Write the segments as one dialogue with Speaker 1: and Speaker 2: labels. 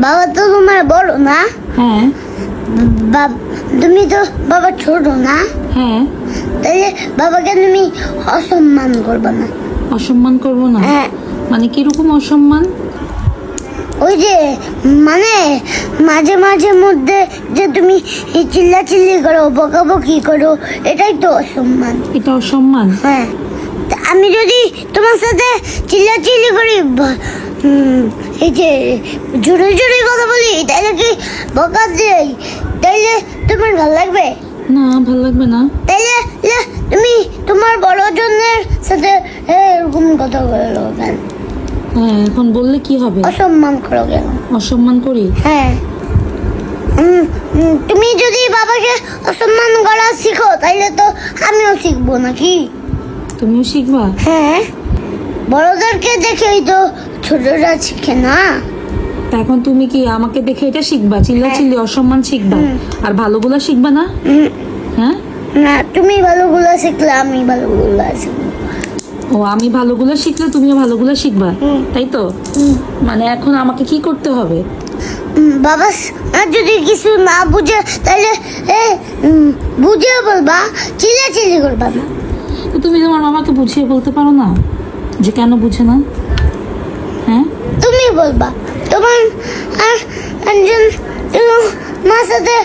Speaker 1: বাবা তো তোমার বড় না?
Speaker 2: হ্যাঁ।
Speaker 1: তুমি তো বাবা ছোট না?
Speaker 2: হ্যাঁ।
Speaker 1: তাহলে বাবাকে তুমি অসম্মান করবে না?
Speaker 2: অসম্মান করব না?
Speaker 1: হ্যাঁ।
Speaker 2: মানে কিরকম অসম্মান?
Speaker 1: ওই যে মানে মাঝে মাঝে মধ্যে যে তুমি চিল্লাচিল্লি করো, বকাবকি করো, এটাই তো অসম্মান।
Speaker 2: এটা অসম্মান?
Speaker 1: হ্যাঁ। তা আমি যদি তোমার সাথে চিল্লাচিল্লি করি, এই যে জোরে জোরে কথা বলি, তাইলে কি বকা দেই, তাইলে তোমার ভালো লাগবে?
Speaker 2: না, ভালো লাগবে না।
Speaker 1: তাইলে তুমি তোমার বড়জনের সাথে এরকম কথা বলো কেন?
Speaker 2: হ্যাঁ, এখন বললে কি হবে?
Speaker 1: অসম্মান করো কেন?
Speaker 2: অসম্মান করি?
Speaker 1: হ্যাঁ। তুমি যদি বাবাকে অসম্মান করা শিখো, তাইলে তো আমিও শিখবো নাকি?
Speaker 2: তুমিও শিখবা?
Speaker 1: হ্যাঁ, বড়দেরকে দেখেই তো ছোটরা শিখে না।
Speaker 2: তা এখন তুমি কি আমাকে দেখে এটা শিখবা? চিল্লাচিল্লি অসম্মান শিখবা? আর ভালোগুলা শিখবা না? হ্যাঁ।
Speaker 1: না, তুমি ভালোগুলো শিখলে আমি ভালোগুলো শিখবো।
Speaker 2: ও, আমি ভালোগুলো শিখলে তুমিও ভালোগুলো শিখবা, তাই তো? মানে এখন আমাকে কি করতে হবে?
Speaker 1: বাবা যদি কিছু না বুঝে, তাহলে বুঝে বলবা, চিল্লাচিল্লি করবা না।
Speaker 2: তো তুমি তোমার বাবাকে বুঝিয়ে বলতে পারো না যে কেন বুঝে না? হ্যাঁ,
Speaker 1: তুমি বলবা। তোমার একজন মার সাথে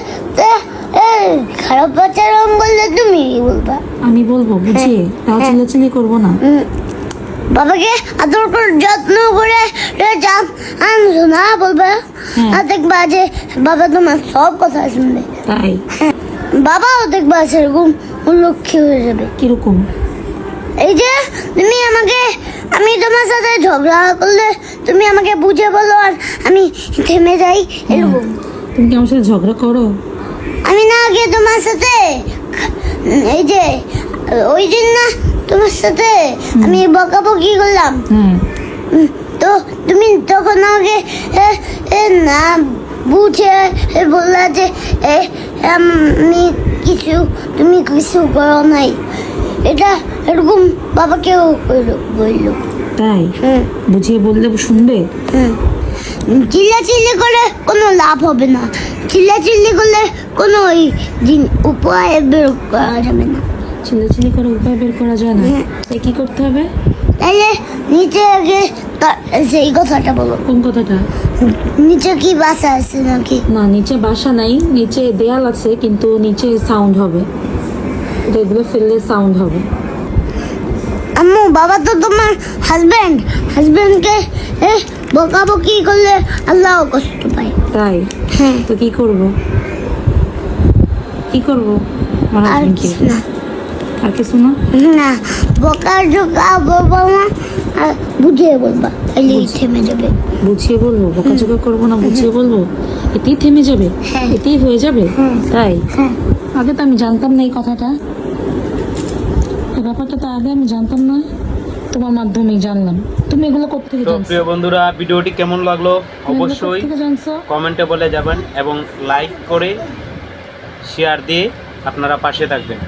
Speaker 1: খারাপ আচরণ করলে তুমি বলবা।
Speaker 2: আমি বলবো বুঝিয়ে, তাও চিল্লাচিল্লি করবো না।
Speaker 1: বাবাকে আদর করে যত্ন করে আনছো না বলবা, আর দেখবা যে বাবা তোমার সব কথা শুনবে।
Speaker 2: তাই?
Speaker 1: বাবাও দেখবা সেরকম লক্ষ্মী হয়ে যাবে।
Speaker 2: কিরকম?
Speaker 1: এই যে আমি তোমার সাথে ঝগড়া করলে তুমি আমাকে বুঝে বলো, আর আমি থেমে যাই, এরকম।
Speaker 2: তুমি কি আমার সাথে ঝগড়া করো?
Speaker 1: আমি না আগে তোমার সাথে এই যে ওই দিন না তোমার সাথে আমি বকাবকি করলাম, তো তুমি তখন আমাকে না বুঝে বললা যে আমি তুমি কিছু করো নাই। এটা এরকম বাবাকেও বলল।
Speaker 2: তাই? বুঝিয়ে বললে শুনবে?
Speaker 1: চিল্লাচিল্লি করে কোনো লাভ হবে না। চিল্লাচিল্লি করলে কোনো উপায় বের করা যাবে না।
Speaker 2: চিল্লাচিল্লি করে উপায় বের করা যায় না? তাই কি করতে হবে?
Speaker 1: তাইলে নিচে আগে সেই কথাটা বলো।
Speaker 2: কোন কথাটা?
Speaker 1: নিচে কি বাসা আছে নাকি?
Speaker 2: না, নিচে বাসা নাই, নিচে দেয়াল আছে, কিন্তু নিচে সাউন্ড হবে। এগুলো ফেললে সাউন্ড হবে।
Speaker 1: আম্মু, বাবা তো তোমার হাজবেন্ডকে বকাবকি করলে আল্লাহ কষ্ট পায়।
Speaker 2: তাই?
Speaker 1: হ্যাঁ।
Speaker 2: তো কি করব?
Speaker 1: আর কিছু না।
Speaker 2: আর কিছু না?
Speaker 1: না, বকা বলবো না, আর বুঝিয়ে বলবা, তাহলেই থেমে যাবে।
Speaker 2: বুঝিয়ে বলবো? বকাঝকা করবো না, বুঝিয়ে বলবো, এতেই থেমে যাবে? এতেই হয়ে যাবে? তাই? আগে তো আমি জানতাম না এই কথাটা, এই ব্যাপারটা তো আগে আমি জানতাম না, তোমার মাধ্যমেই জানলাম। তুমি এগুলো কোত্থেকে জানছো?
Speaker 3: প্রিয় বন্ধুরা, ভিডিওটি কেমন লাগলো অবশ্যই কমেন্টে বলে যাবেন, এবং লাইক করে শেয়ার দিয়ে আপনারা পাশে থাকবেন।